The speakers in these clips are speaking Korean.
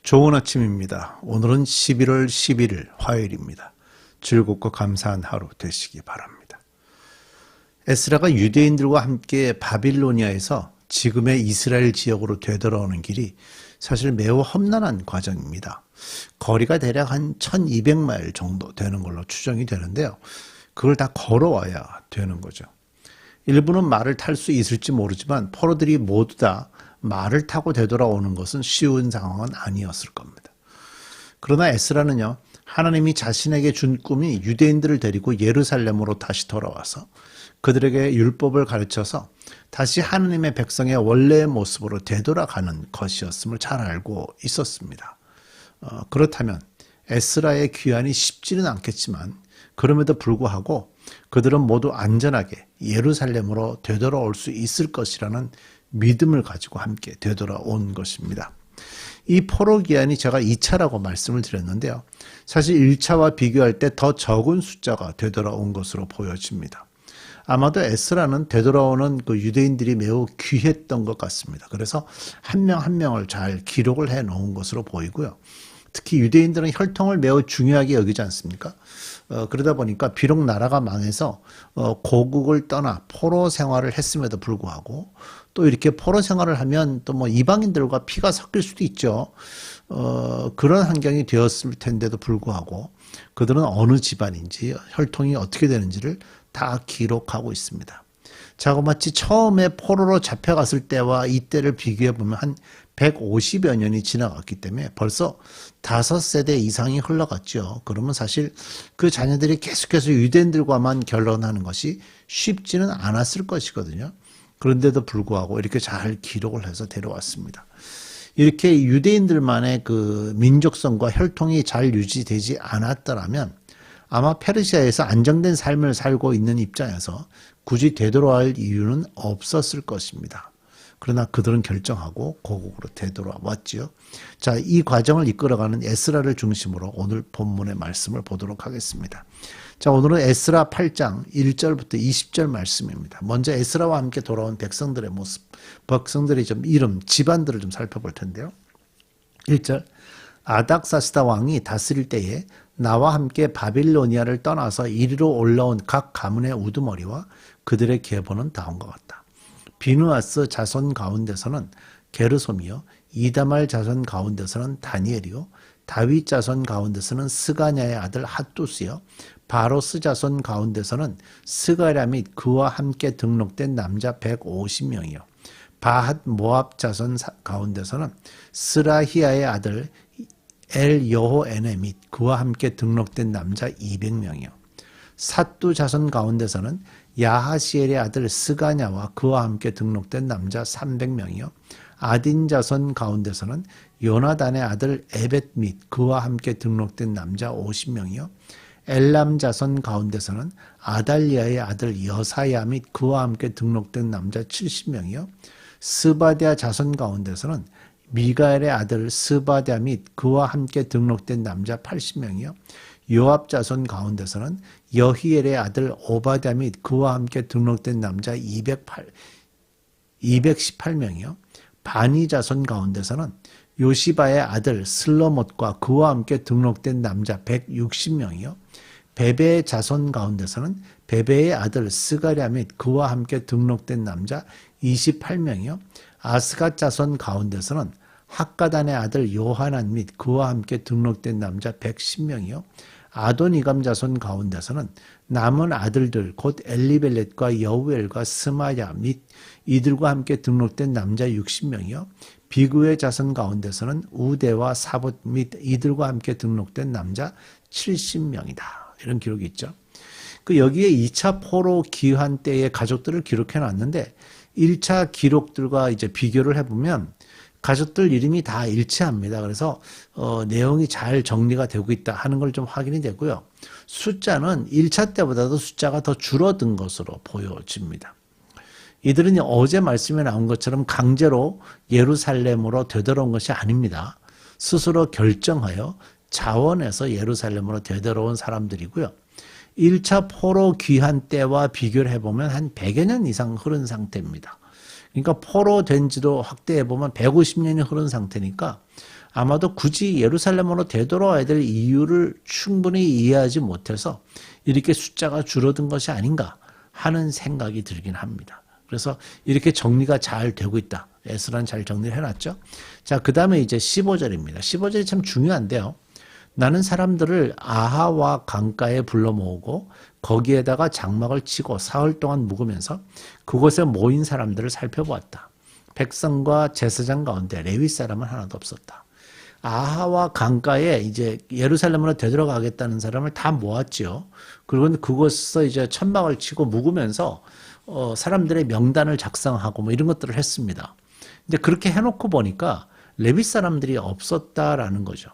좋은 아침입니다. 오늘은 11월 11일 화요일입니다. 즐겁고 감사한 하루 되시기 바랍니다. 에스라가 유대인들과 함께 바빌로니아에서 지금의 이스라엘 지역으로 되돌아오는 길이 사실 매우 험난한 과정입니다. 거리가 대략 한 1200마일 정도 되는 걸로 추정이 되는데요. 그걸 다 걸어와야 되는 거죠. 일부는 말을 탈 수 있을지 모르지만 포로들이 모두 다 말을 타고 되돌아오는 것은 쉬운 상황은 아니었을 겁니다. 그러나 에스라는요, 하나님이 자신에게 준 꿈이 유대인들을 데리고 예루살렘으로 다시 돌아와서 그들에게 율법을 가르쳐서 다시 하나님의 백성의 원래의 모습으로 되돌아가는 것이었음을 잘 알고 있었습니다. 그렇다면 에스라의 귀환이 쉽지는 않겠지만 그럼에도 불구하고 그들은 모두 안전하게 예루살렘으로 되돌아올 수 있을 것이라는 믿음을 가지고 함께 되돌아온 것입니다. 이 포로 기한이 제가 2차라고 말씀을 드렸는데요. 사실 1차와 비교할 때 더 적은 숫자가 되돌아온 것으로 보여집니다. 아마도 에스라는 되돌아오는 그 유대인들이 매우 귀했던 것 같습니다. 그래서 한 명 한 명을 잘 기록을 해 놓은 것으로 보이고요. 특히 유대인들은 혈통을 매우 중요하게 여기지 않습니까? 그러다 보니까 비록 나라가 망해서 고국을 떠나 포로 생활을 했음에도 불구하고 또 이렇게 포로 생활을 하면 또 뭐 이방인들과 피가 섞일 수도 있죠. 그런 환경이 되었을 텐데도 불구하고 그들은 어느 집안인지 혈통이 어떻게 되는지를 다 기록하고 있습니다. 자그마치 처음에 포로로 잡혀갔을 때와 이때를 비교해 보면 한 150여 년이 지나갔기 때문에 벌써 5세대 이상이 흘러갔죠. 그러면 사실 그 자녀들이 계속해서 유대인들과만 결혼하는 것이 쉽지는 않았을 것이거든요. 그런데도 불구하고 이렇게 잘 기록을 해서 데려왔습니다. 이렇게 유대인들만의 그 민족성과 혈통이 잘 유지되지 않았더라면 아마 페르시아에서 안정된 삶을 살고 있는 입장에서 굳이 되돌아올 이유는 없었을 것입니다. 그러나 그들은 결정하고 고국으로 되돌아왔지요. 자, 이 과정을 이끌어가는 에스라를 중심으로 오늘 본문의 말씀을 보도록 하겠습니다. 자, 오늘은 에스라 8장 1절부터 20절 말씀입니다. 먼저 에스라와 함께 돌아온 백성들의 모습, 백성들의 좀 이름, 집안들을 좀 살펴볼 텐데요. 1절, 아닥사스다 왕이 다스릴 때에 나와 함께 바빌로니아를 떠나서 이리로 올라온 각 가문의 우두머리와 그들의 계보는 다음과 같다. 비누아스 자손 가운데서는 게르솜이요, 이다말 자손 가운데서는 다니엘이요, 다윗 자손 가운데서는 스가냐의 아들 핫두스요, 바로스 자손 가운데서는 스가랴 및 그와 함께 등록된 남자 150명이요, 바핫 모압 자손 가운데서는 스라히아의 아들 엘여호에네 및 그와 함께 등록된 남자 200명이요, 삿두 자손 가운데서는 야하시엘의 아들 스가냐와 그와 함께 등록된 남자 300명이요. 아딘 자손 가운데서는 요나단의 아들 에벳 및 그와 함께 등록된 남자 50명이요. 엘람 자손 가운데서는 아달리아의 아들 여사야 및 그와 함께 등록된 남자 70명이요. 스바디아 자손 가운데서는 미가엘의 아들 스바디아 및 그와 함께 등록된 남자 80명이요. 요압 자손 가운데서는 여히엘의 아들 오바댜 및 그와 함께 등록된 남자 218명이요. 바니 자손 가운데서는 요시바의 아들 슬로못과 그와 함께 등록된 남자 160명이요. 베베의 자손 가운데서는 베베의 아들 스가랴 및 그와 함께 등록된 남자 28명이요. 아스갓 자손 가운데서는 학가단의 아들 요하난 및 그와 함께 등록된 남자 110명이요. 아도니감 자손 가운데서는 남은 아들들 곧 엘리벨렛과 여우엘과 스마야 및 이들과 함께 등록된 남자 60명이요. 비구의 자손 가운데서는 우대와 사봇 및 이들과 함께 등록된 남자 70명이다. 이런 기록이 있죠. 그 여기에 2차 포로 귀환 때의 가족들을 기록해 놨는데 1차 기록들과 이제 비교를 해보면 가족들 이름이 다 일치합니다. 그래서 내용이 잘 정리가 되고 있다 하는 걸 좀 확인이 되고요. 숫자는 1차 때보다도 숫자가 더 줄어든 것으로 보여집니다. 이들은 어제 말씀에 나온 것처럼 강제로 예루살렘으로 되돌아온 것이 아닙니다. 스스로 결정하여 자원해서 예루살렘으로 되돌아온 사람들이고요. 1차 포로 귀환 때와 비교를 해보면 한 100여 년 이상 흐른 상태입니다. 그러니까 포로 된 지도 확대해보면 150년이 흐른 상태니까 아마도 굳이 예루살렘으로 되돌아와야 될 이유를 충분히 이해하지 못해서 이렇게 숫자가 줄어든 것이 아닌가 하는 생각이 들긴 합니다. 그래서 이렇게 정리가 잘 되고 있다. 에스라는 잘 정리를 해놨죠. 자, 그 다음에 이제 15절입니다. 15절이 참 중요한데요. 나는 사람들을 아하와 강가에 불러 모으고 거기에다가 장막을 치고 사흘 동안 묵으면서 그곳에 모인 사람들을 살펴보았다. 백성과 제사장 가운데 레위 사람은 하나도 없었다. 아하와 강가에 이제 예루살렘으로 되돌아가겠다는 사람을 다 모았지요. 그리고 그곳에서 이제 천막을 치고 묵으면서 사람들의 명단을 작성하고 뭐 이런 것들을 했습니다. 근데 그렇게 해놓고 보니까 레위 사람들이 없었다라는 거죠.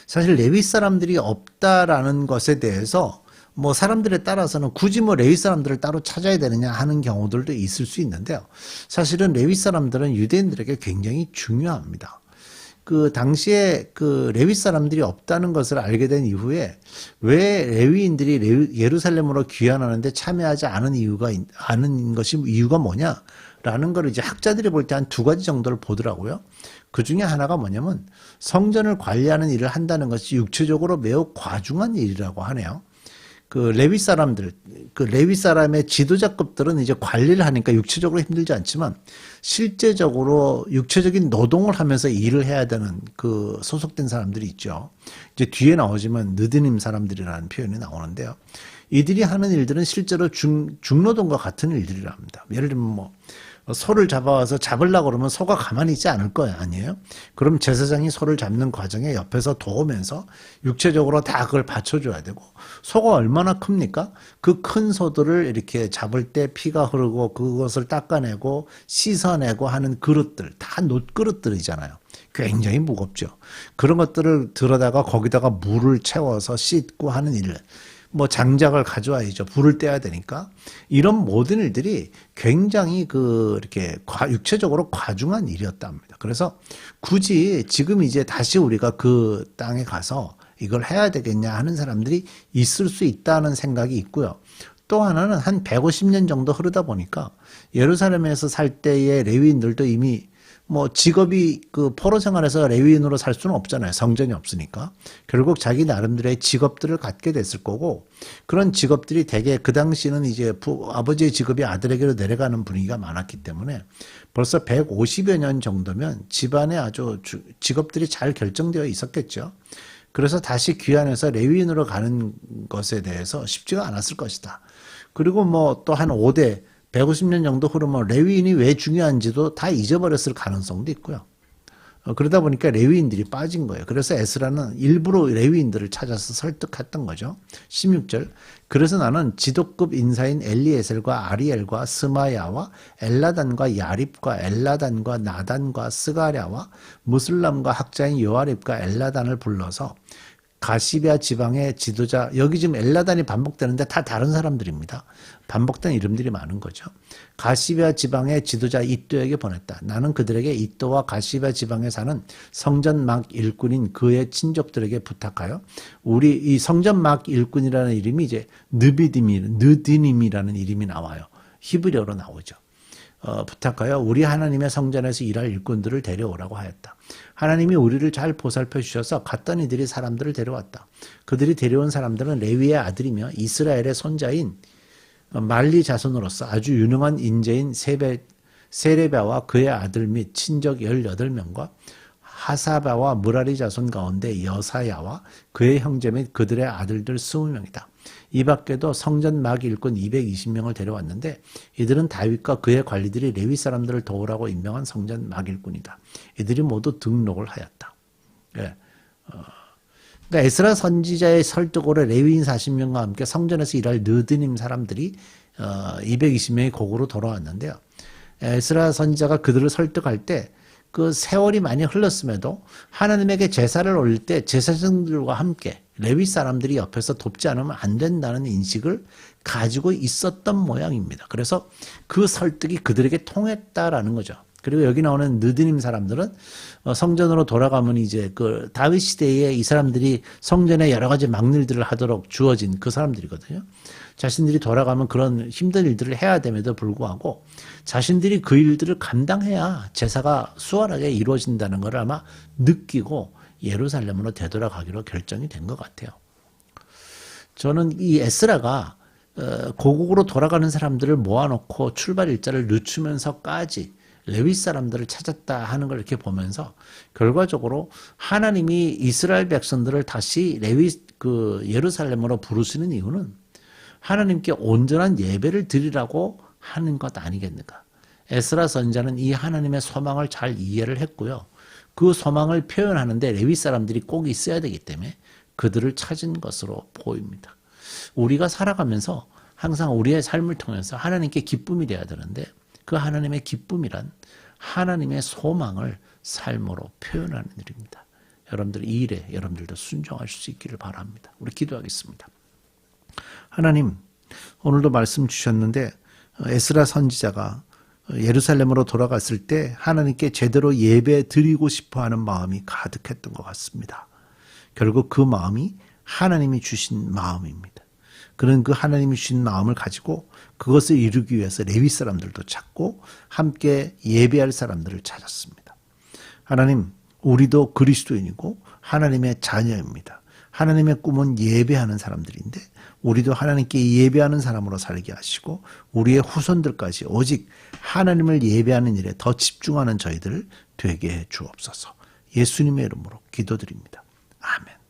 사실 레위 사람들이 없다라는 것에 대해서 뭐 사람들에 따라서는 굳이 뭐 레위 사람들을 따로 찾아야 되느냐 하는 경우들도 있을 수 있는데요. 사실은 레위 사람들은 유대인들에게 굉장히 중요합니다. 그 당시에 그 레위 사람들이 없다는 것을 알게 된 이후에 왜 레위인들이 예루살렘으로 귀환하는데 참여하지 않은 이유가 뭐냐라는 걸 이제 학자들이 볼 때 한 두 가지 정도를 보더라고요. 그 중에 하나가 뭐냐면 성전을 관리하는 일을 한다는 것이 육체적으로 매우 과중한 일이라고 하네요. 그 레위 사람의 지도자급들은 이제 관리를 하니까 육체적으로 힘들지 않지만 실제적으로 육체적인 노동을 하면서 일을 해야 되는 그 소속된 사람들이 있죠. 이제 뒤에 나오지만 느드님 사람들이라는 표현이 나오는데요. 이들이 하는 일들은 실제로 중노동과 같은 일들이랍니다. 예를 들면 뭐 소를 잡아와서 잡으려고 그러면 소가 가만히 있지 않을 거 아니에요? 그럼 제사장이 소를 잡는 과정에 옆에서 도우면서 육체적으로 다 그걸 받쳐줘야 되고, 소가 얼마나 큽니까? 그 큰 소들을 이렇게 잡을 때 피가 흐르고 그것을 닦아내고 씻어내고 하는 그릇들, 다 놋그릇들이잖아요. 굉장히 무겁죠. 그런 것들을 들어다가 거기다가 물을 채워서 씻고 하는 일, 뭐 장작을 가져와야죠. 불을 떼야 되니까. 이런 모든 일들이 굉장히 이렇게 육체적으로 과중한 일이었답니다. 그래서 굳이 지금 이제 다시 우리가 그 땅에 가서 이걸 해야 되겠냐 하는 사람들이 있을 수 있다는 생각이 있고요. 또 하나는 한 150년 정도 흐르다 보니까 예루살렘에서 살 때의 레위인들도 이미 뭐 직업이 포로 생활에서 레위인으로 살 수는 없잖아요. 성전이 없으니까. 결국 자기 나름대로의 직업들을 갖게 됐을 거고, 그런 직업들이 대개 그 당시는 이제 아버지의 직업이 아들에게로 내려가는 분위기가 많았기 때문에 벌써 150여 년 정도면 집안에 아주 직업들이 잘 결정되어 있었겠죠. 그래서 다시 귀환해서 레위인으로 가는 것에 대해서 쉽지가 않았을 것이다. 그리고 뭐 또 한 5대 150년 정도 흐르면 레위인이 왜 중요한지도 다 잊어버렸을 가능성도 있고요. 그러다 보니까 레위인들이 빠진 거예요. 그래서 에스라는 일부러 레위인들을 찾아서 설득했던 거죠. 16절. 그래서 나는 지도급 인사인 엘리에셀과 아리엘과 스마야와 엘라단과 야립과 엘라단과 나단과 스가랴와 무슬람과 학자인 요아립과 엘라단을 불러서 가시베아 지방의 지도자, 여기 지금 엘라단이 반복되는데 다 다른 사람들입니다. 반복된 이름들이 많은 거죠. 가시베아 지방의 지도자 이또에게 보냈다. 나는 그들에게 이또와 가시베아 지방에 사는 성전 막 일꾼인 그의 친족들에게 부탁하여 우리 이 성전 막 일꾼이라는 이름이 이제 느디님이라는 이름이 나와요. 히브리어로 나오죠. 부탁하여 우리 하나님의 성전에서 일할 일꾼들을 데려오라고 하였다. 하나님이 우리를 잘 보살펴 주셔서 갔던 이들이 사람들을 데려왔다. 그들이 데려온 사람들은 레위의 아들이며 이스라엘의 손자인 말리 자손으로서 아주 유능한 인재인 세레바와 그의 아들 및 친족 18명과 하사바와 무라리 자손 가운데 여사야와 그의 형제 및 그들의 아들들 20명이다. 이 밖에도 성전 막 일꾼 220명을 데려왔는데 이들은 다윗과 그의 관리들이 레위 사람들을 도우라고 임명한 성전 막 일꾼이다. 이들이 모두 등록을 하였다. 예. 그러니까 에스라 선지자의 설득으로 레위인 40명과 함께 성전에서 일할 느드님 사람들이 220명이 곡으로 돌아왔는데요. 에스라 선지자가 그들을 설득할 때 그 세월이 많이 흘렀음에도 하나님에게 제사를 올릴 때 제사장들과 함께 레위 사람들이 옆에서 돕지 않으면 안 된다는 인식을 가지고 있었던 모양입니다. 그래서 그 설득이 그들에게 통했다라는 거죠. 그리고 여기 나오는 느드님 사람들은 성전으로 돌아가면 이제 그 다윗 시대에 이 사람들이 성전에 여러 가지 막일들을 하도록 주어진 그 사람들이거든요. 자신들이 돌아가면 그런 힘든 일들을 해야 됨에도 불구하고 자신들이 그 일들을 감당해야 제사가 수월하게 이루어진다는 걸 아마 느끼고 예루살렘으로 되돌아가기로 결정이 된 것 같아요. 저는 이 에스라가 고국으로 돌아가는 사람들을 모아놓고 출발 일자를 늦추면서까지 레위 사람들을 찾았다 하는 걸 이렇게 보면서 결과적으로 하나님이 이스라엘 백성들을 다시 예루살렘으로 부르시는 이유는 하나님께 온전한 예배를 드리라고 하는 것 아니겠는가. 에스라 선지자는 이 하나님의 소망을 잘 이해를 했고요. 그 소망을 표현하는데 레위 사람들이 꼭 있어야 되기 때문에 그들을 찾은 것으로 보입니다. 우리가 살아가면서 항상 우리의 삶을 통해서 하나님께 기쁨이 되어야 되는데 그 하나님의 기쁨이란 하나님의 소망을 삶으로 표현하는 일입니다. 여러분들 이 일에 여러분들도 순종하실 수 있기를 바랍니다. 우리 기도하겠습니다. 하나님, 오늘도 말씀 주셨는데 에스라 선지자가 예루살렘으로 돌아갔을 때 하나님께 제대로 예배 드리고 싶어하는 마음이 가득했던 것 같습니다. 결국 그 마음이 하나님이 주신 마음입니다. 그런 그 하나님이 주신 마음을 가지고 그것을 이루기 위해서 레위 사람들도 찾고 함께 예배할 사람들을 찾았습니다. 하나님, 우리도 그리스도인이고 하나님의 자녀입니다. 하나님의 꿈은 예배하는 사람들인데 우리도 하나님께 예배하는 사람으로 살게 하시고 우리의 후손들까지 오직 하나님을 예배하는 일에 더 집중하는 저희들 되게 해 주옵소서. 예수님의 이름으로 기도드립니다. 아멘.